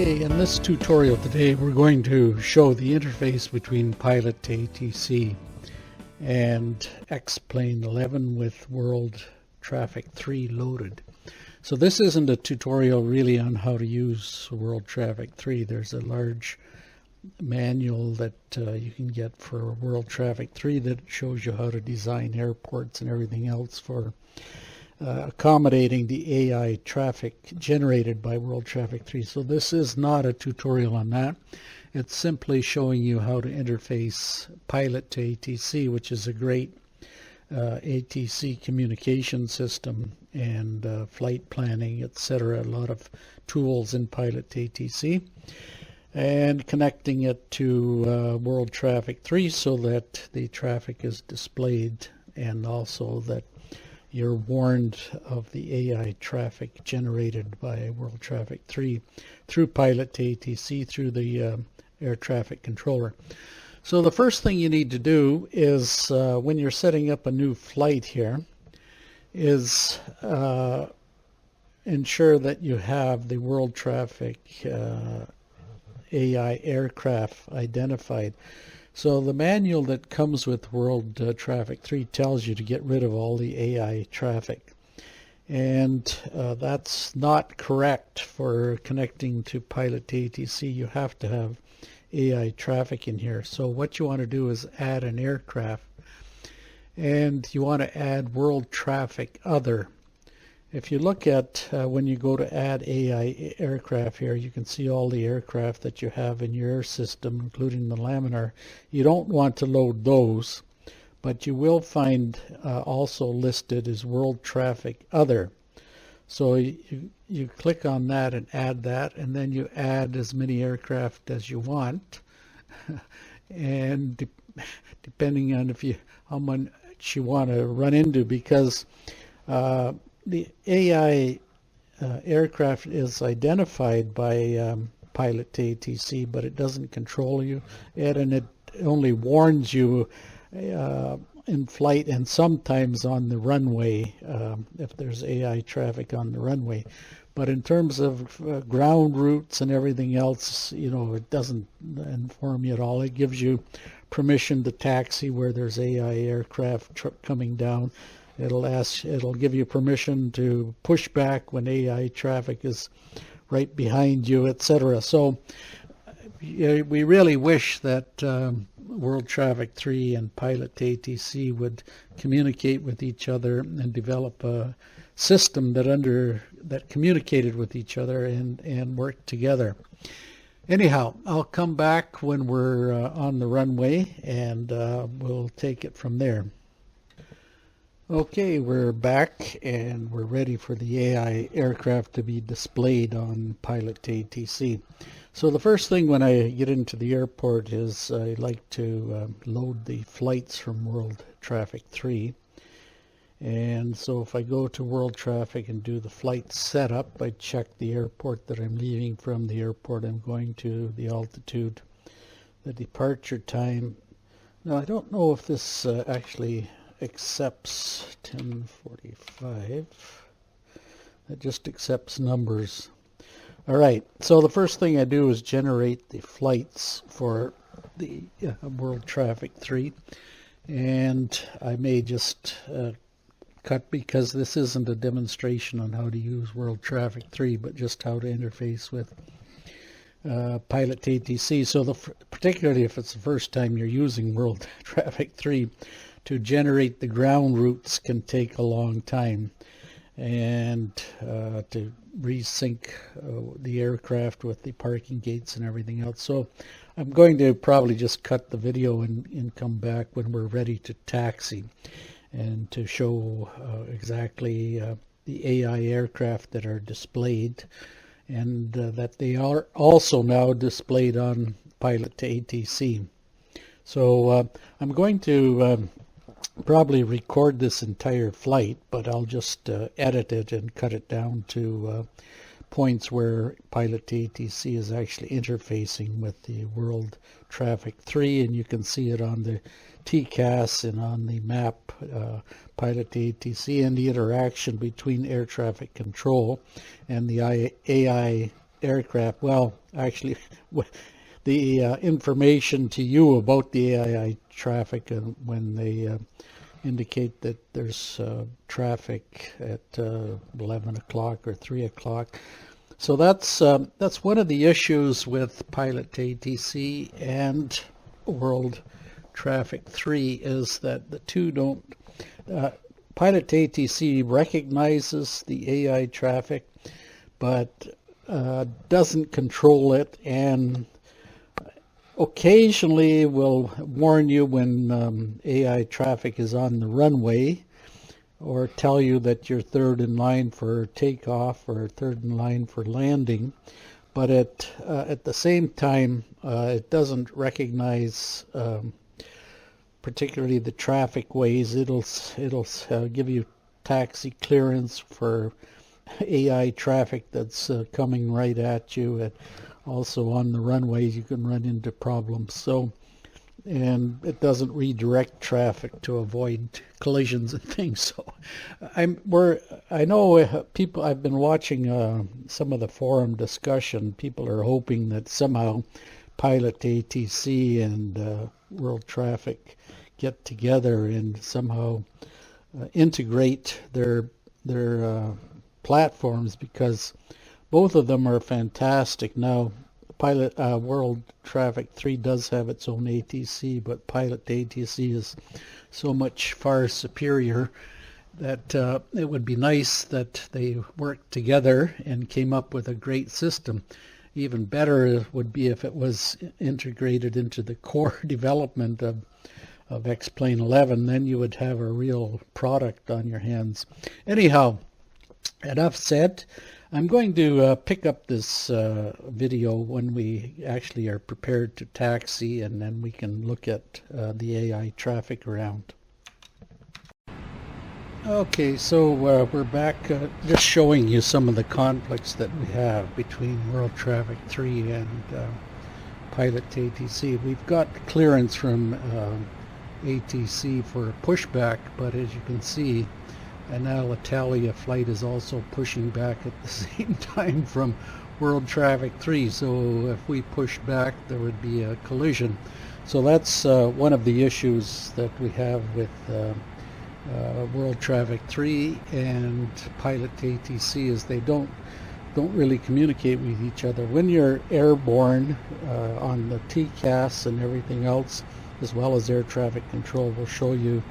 Okay, in this tutorial today we're going to show the interface between Pilot2ATC and xplane 11 with World Traffic 3 loaded. So this isn't a tutorial really on how to use World Traffic 3. There's a large manual that you can get for World Traffic 3 that shows you how to design airports and everything else for accommodating the AI traffic generated by World Traffic 3. So this is not a tutorial on that. It's simply showing you how to interface Pilot2ATC, which is a great ATC communication system and flight planning, etc. A lot of tools in Pilot2ATC, and connecting it to World Traffic 3 so that the traffic is displayed and also that you're warned of the AI traffic generated by World Traffic 3 through Pilot2ATC through the air traffic controller. So the first thing you need to do is when you're setting up a new flight here is ensure that you have the World Traffic AI aircraft identified. So the manual that comes with World Traffic 3 tells you to get rid of all the AI traffic. And that's not correct for connecting to Pilot2ATC. You have to have AI traffic in here. So what you want to do is add an aircraft, and you want to add World Traffic Other. If you look at when you go to add AI aircraft here, you can see all the aircraft that you have in your air system, including the laminar. You don't want to load those, but you will find also listed as World Traffic Other. So you click on that and add that, and then you add as many aircraft as you want, and depending on how much you want to run into, because the AI aircraft is identified by Pilot2ATC, but it doesn't control you, and it only warns you in flight and sometimes on the runway if there's AI traffic on the runway. But in terms of ground routes and everything else, it doesn't inform you at all. It gives you permission to taxi where there's AI aircraft coming down. It'll give you permission to push back when AI traffic is right behind you, etc. So we really wish that World Traffic 3 and Pilot2ATC would communicate with each other and develop a system that communicated with each other and worked together. Anyhow, I'll come back when we're on the runway, and we'll take it from there. Okay, we're back and we're ready for the AI aircraft to be displayed on Pilot2ATC. So the first thing when I get into the airport is I like to load the flights from World Traffic 3. And so if I go to World Traffic and do the flight setup, I check the airport that I'm leaving from, the airport I'm going to, the altitude, the departure time. Now I don't know if this actually accepts 1045. It just accepts numbers. All right, so the first thing I do is generate the flights for the World Traffic 3, and I may just cut, because this isn't a demonstration on how to use World Traffic 3, but just how to interface with Pilot2ATC. So particularly if it's the first time you're using World Traffic 3, to generate the ground routes can take a long time, and to resync the aircraft with the parking gates and everything else. So I'm going to probably just cut the video and come back when we're ready to taxi, and to show exactly the AI aircraft that are displayed, and that they are also now displayed on Pilot2ATC. So I'm going to probably record this entire flight, but I'll just edit it and cut it down to points where Pilot2ATC is actually interfacing with the World Traffic 3, and you can see it on the TCAS and on the map, Pilot2ATC, and the interaction between air traffic control and the AI aircraft, well, actually, the information to you about the AI traffic, and when they indicate that there's traffic at 11 o'clock or 3 o'clock. So that's one of the issues with Pilot2ATC and World Traffic 3 is that the two don't. Pilot2ATC recognizes the AI traffic, but doesn't control it, and occasionally will warn you when AI traffic is on the runway, or tell you that you're third in line for takeoff or third in line for landing. But at the same time, it doesn't recognize particularly the traffic ways. It'll give you taxi clearance for AI traffic that's coming right at you. And also on the runways you can run into problems. So, and it doesn't redirect traffic to avoid collisions and things. So I know people, I've been watching some of the forum discussion. People are hoping that somehow Pilot2ATC and World Traffic get together and somehow integrate their platforms, because both of them are fantastic. Now, World Traffic 3 does have its own ATC, but Pilot2ATC is so much far superior that it would be nice that they worked together and came up with a great system. Even better would be if it was integrated into the core development of xplane 11. Then you would have a real product on your hands. Anyhow, enough said. I'm going to pick up this video when we actually are prepared to taxi, and then we can look at the AI traffic around. Okay, so we're back just showing you some of the conflicts that we have between World Traffic 3 and Pilot2ATC. We've got clearance from ATC for a pushback, but as you can see, an Alitalia flight is also pushing back at the same time from World Traffic 3. So if we push back, there would be a collision. So that's one of the issues that we have with World Traffic 3 and Pilot2ATC, is they don't really communicate with each other. When you're airborne on the TCAS and everything else, as well as air traffic control, will show you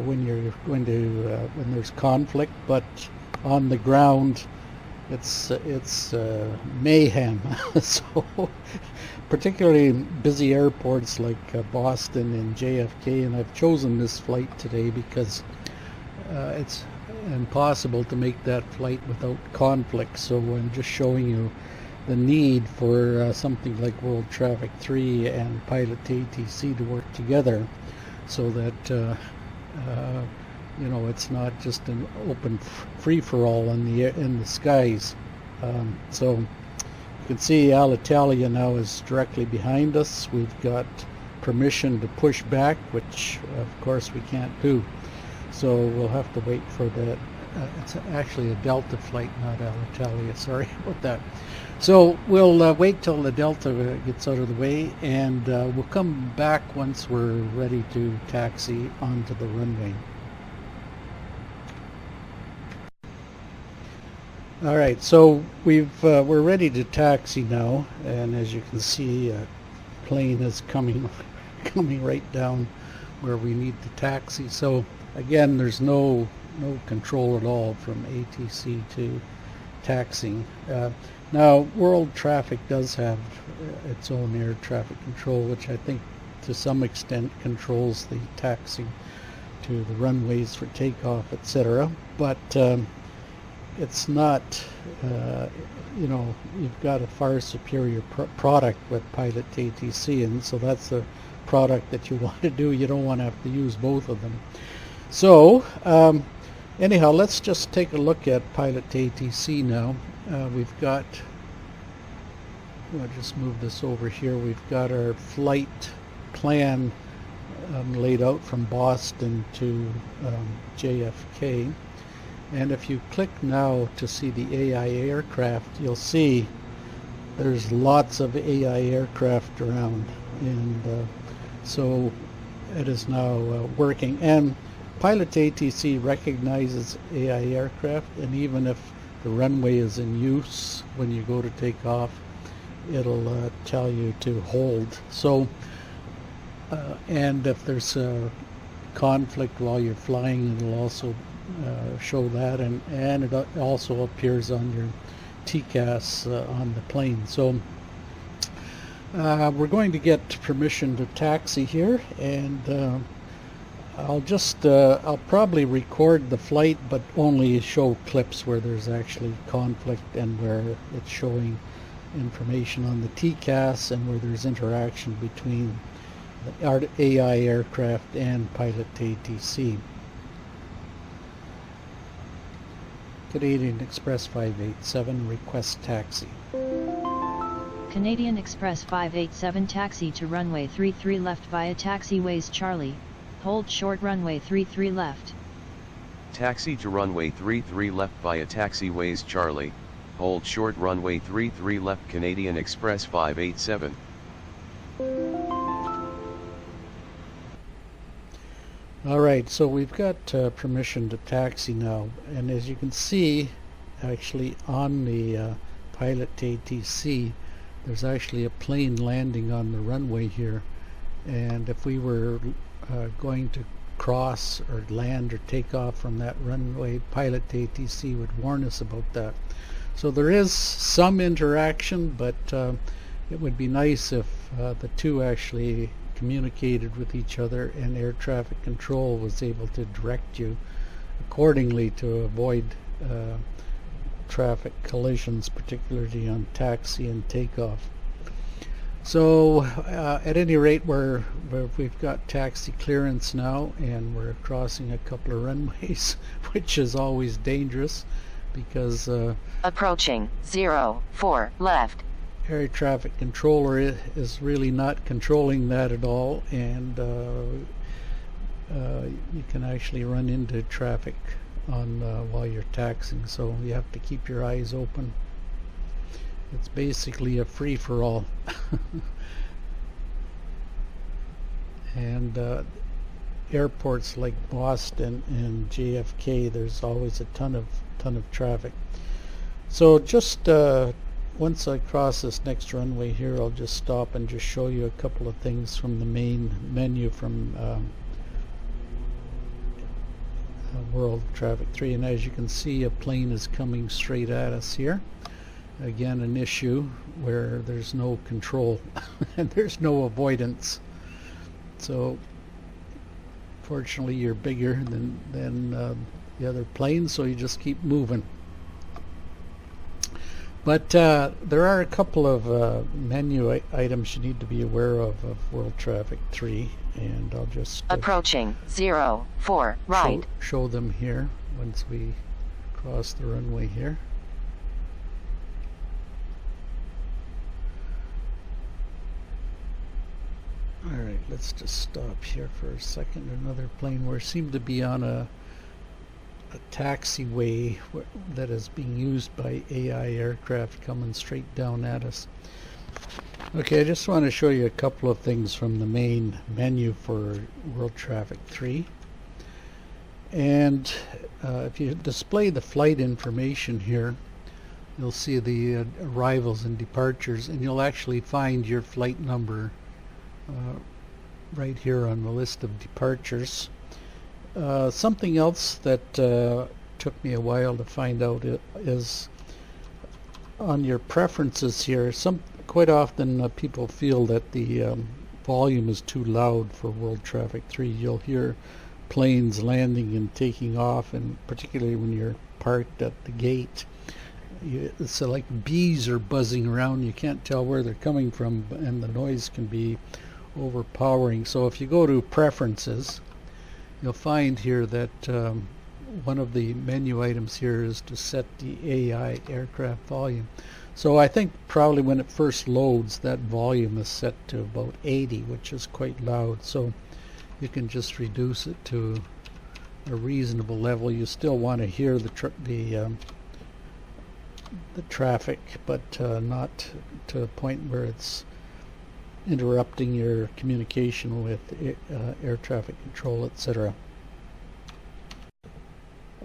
when you're going to when there's conflict. But on the ground, it's mayhem. So particularly busy airports like Boston and JFK, and I've chosen this flight today because it's impossible to make that flight without conflict. So I'm just showing you the need for something like World Traffic 3 and Pilot2ATC to work together, so that you know, it's not just an open free-for-all in the skies. So you can see Alitalia now is directly behind us. We've got permission to push back, which of course we can't do. So we'll have to wait for that. It's actually a Delta flight, not Alitalia. Sorry about that. So we'll wait till the Delta gets out of the way, and we'll come back once we're ready to taxi onto the runway. All right, so we're ready to taxi now, and as you can see, a plane is coming right down where we need to taxi. So again, there's no control at all from ATC to taxiing. Now, World Traffic does have its own air traffic control, which I think to some extent controls the taxi to the runways for takeoff, etc. But it's not, you know, you've got a far superior product with Pilot2ATC, and so that's the product that you want to do. You don't want to have to use both of them. So anyhow, let's just take a look at Pilot2ATC now. We've got, I'll just move this over here. We've got our flight plan laid out from Boston to JFK. And if you click now to see the AI aircraft, you'll see there's lots of AI aircraft around, and so it is now working. And Pilot2ATC recognizes AI aircraft, and even if the runway is in use when you go to take off, it'll tell you to hold. So and if there's a conflict while you're flying, it'll also show that, and it also appears on your TCAS on the plane. So we're going to get permission to taxi here, and I'll probably record the flight, but only show clips where there's actually conflict and where it's showing information on the TCAS and where there's interaction between the AI aircraft and Pilot2ATC. Canadian Express 587 request taxi. Canadian Express 587 taxi to runway 33 left via taxiways Charlie. Hold short runway 33 left. Taxi to runway 33 left via taxiways Charlie. Hold short runway 33 left Canadian Express 587. Alright, so we've got permission to taxi now, and as you can see, actually on the Pilot2ATC, there's actually a plane landing on the runway here, and if we were going to cross or land or take off from that runway, Pilot2ATC would warn us about that. So there is some interaction, but it would be nice if the two actually communicated with each other and air traffic control was able to direct you accordingly to avoid traffic collisions, particularly on taxi and takeoff. So at any rate, we've got taxi clearance now, and we're crossing a couple of runways, which is always dangerous because approaching 04 left. Air traffic controller is really not controlling that at all, and you can actually run into traffic on while you're taxiing, so you have to keep your eyes open. It's basically a free-for-all. And airports like Boston and JFK, there's always a ton of traffic. So just once I cross this next runway here, I'll just stop and just show you a couple of things from the main menu from World Traffic 3. And as you can see, a plane is coming straight at us here. Again, an issue where there's no control and there's no avoidance. So fortunately you're bigger than the other plane, so you just keep moving. But there are a couple of menu items you need to be aware of World Traffic 3, and I'll just approaching 04 right. Show them here once we cross the runway here. Alright, let's just stop here for a second. Another plane. We seem to be on a taxiway that is being used by AI aircraft coming straight down at us. Okay, I just want to show you a couple of things from the main menu for World Traffic 3. And if you display the flight information here, you'll see the arrivals and departures, and you'll actually find your flight number right here on the list of departures. Something else that took me a while to find out is on your preferences here. Quite often people feel that the volume is too loud for World Traffic 3. You'll hear planes landing and taking off, and particularly when you're parked at the gate, it's like bees are buzzing around. You can't tell where they're coming from, and the noise can be overpowering. So if you go to preferences, you'll find here that one of the menu items here is to set the AI aircraft volume. So I think probably when it first loads, that volume is set to about 80, which is quite loud. So you can just reduce it to a reasonable level. You still want to hear the the traffic, but not to a point where it's interrupting your communication with air traffic control, etc.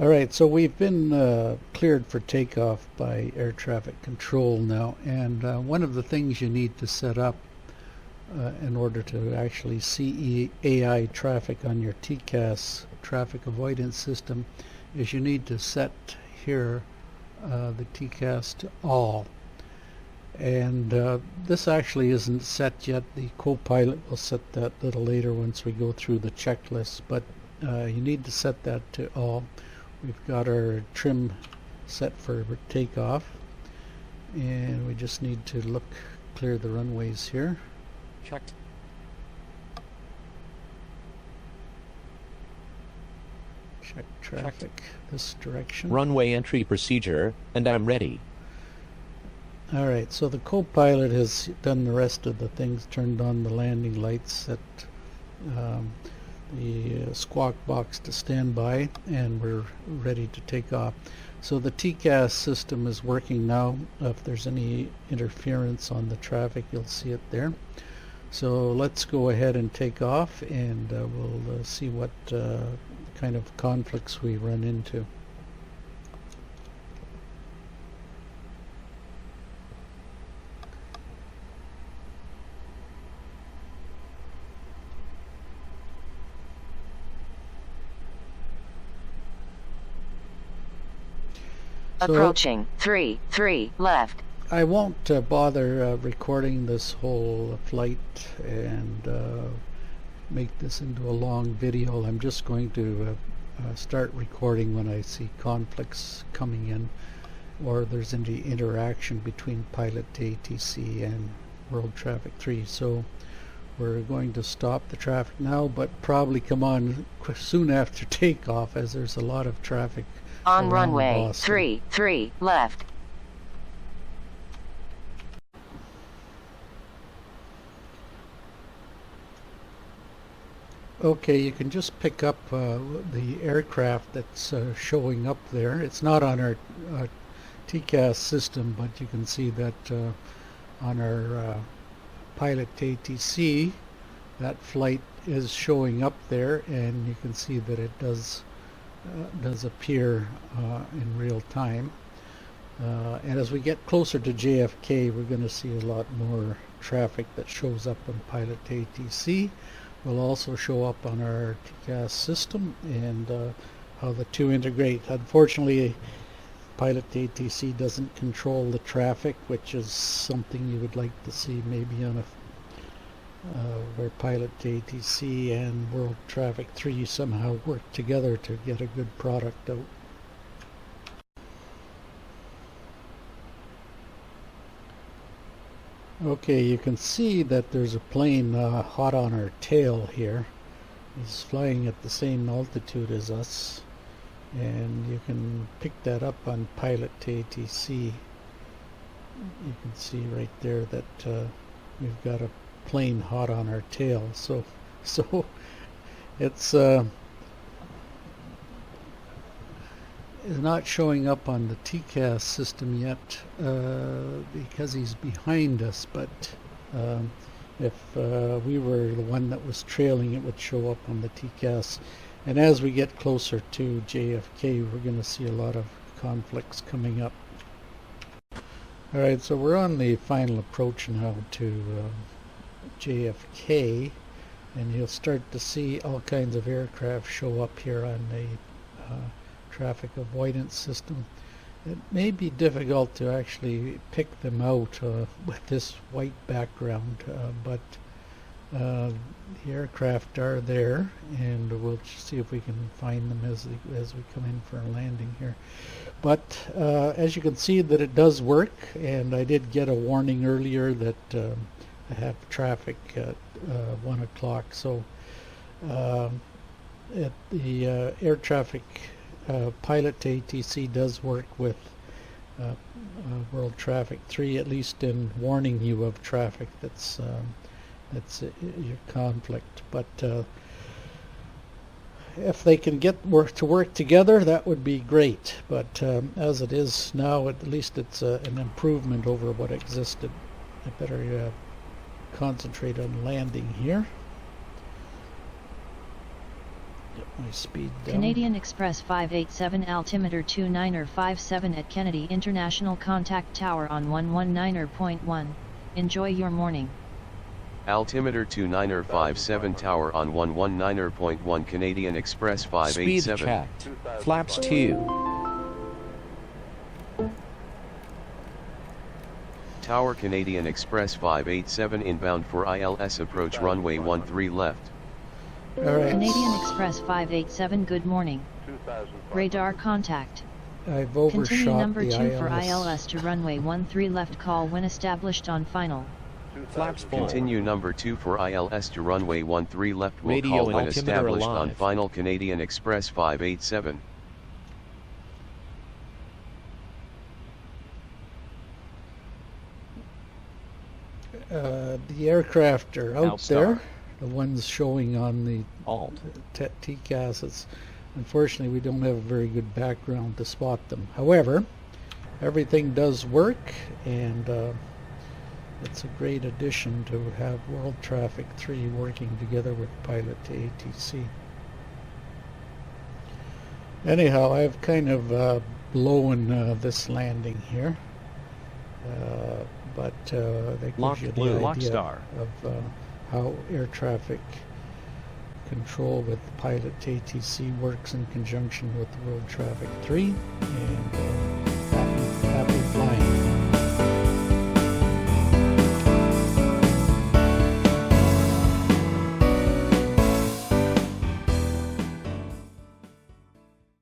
Alright, so we've been cleared for takeoff by air traffic control now, and one of the things you need to set up in order to actually see AI traffic on your TCAS traffic avoidance system is you need to set here the TCAS to all. And this actually isn't set yet. The co-pilot will set that a little later once we go through the checklist, but you need to set that to all. We've got our trim set for takeoff, and we just need to clear the runways here. Checked. Check traffic this direction. Runway entry procedure, and I'm ready. Alright, so the co-pilot has done the rest of the things, turned on the landing lights, set the squawk box to standby, and we're ready to take off. So the TCAS system is working now. If there's any interference on the traffic, you'll see it there. So let's go ahead and take off, and we'll see what kind of conflicts we run into. Approaching 3 left. I won't bother recording this whole flight and make this into a long video. I'm just going to start recording when I see conflicts coming in, or there's any interaction between Pilot2ATC and World Traffic 3. So we're going to stop the traffic now, but probably come on soon after takeoff, as there's a lot of traffic on runway 3 left. Okay, you can just pick up the aircraft that's showing up there. It's not on our TCAS system, but you can see that on our Pilot2ATC, that flight is showing up there, and you can see that it does appear in real time. And as we get closer to JFK, we're going to see a lot more traffic that shows up on Pilot2ATC. Will also show up on our TCAS system, and how the two integrate. Unfortunately, Pilot2ATC doesn't control the traffic, which is something you would like to see maybe on a where Pilot2ATC and World Traffic 3 somehow work together to get a good product out. Okay, you can see that there's a plane hot on our tail here. He's flying at the same altitude as us, and you can pick that up on Pilot2ATC. You can see right there that we've got a plane hot on our tail. So it's not showing up on the TCAS system yet because he's behind us, but if we were the one that was trailing, it would show up on the TCAS. And as we get closer to JFK, we're going to see a lot of conflicts coming up. Alright, so we're on the final approach now to JFK, and you'll start to see all kinds of aircraft show up here on the traffic avoidance system. It may be difficult to actually pick them out with this white background, but the aircraft are there, and we'll see if we can find them as we come in for a landing here. But as you can see, that it does work, and I did get a warning earlier that I have traffic at 1 o'clock. So at the air traffic Pilot2ATC does work with World Traffic 3, at least in warning you of traffic that's your conflict. But if they can get to work together, that would be great. But as it is now, at least it's an improvement over what existed. I better concentrate on landing here. Get my speed down. Canadian Express 587 altimeter 29er57 at Kennedy International Contact Tower on 119er.1. Enjoy your morning. Altimeter 29er57 tower on 119er.1 Canadian Express 587. Speed checked. Flaps 2. Tower Canadian Express 587 inbound for ILS approach runway 13 left. All right. Canadian Express 587 good morning. Radar contact. I've overshot Continue number the 2 for ILS. ILS to runway 13 left, call when established on final. Flaps 4. Continue number 2 for ILS to runway 13 left will Radio call and when altimeter established on alive. final Canadian Express 587. The aircraft are out Outstar. there, the ones showing on the Alt. TCAS. Unfortunately, we don't have a very good background to spot them. However, everything does work, and it's a great addition to have World Traffic 3 working together with Pilot2ATC. Anyhow, I've kind of blown this landing here, but that gives Locked you blue. the Lock idea star. of how air traffic control with Pilot2ATC works in conjunction with World Traffic 3, and happy flying.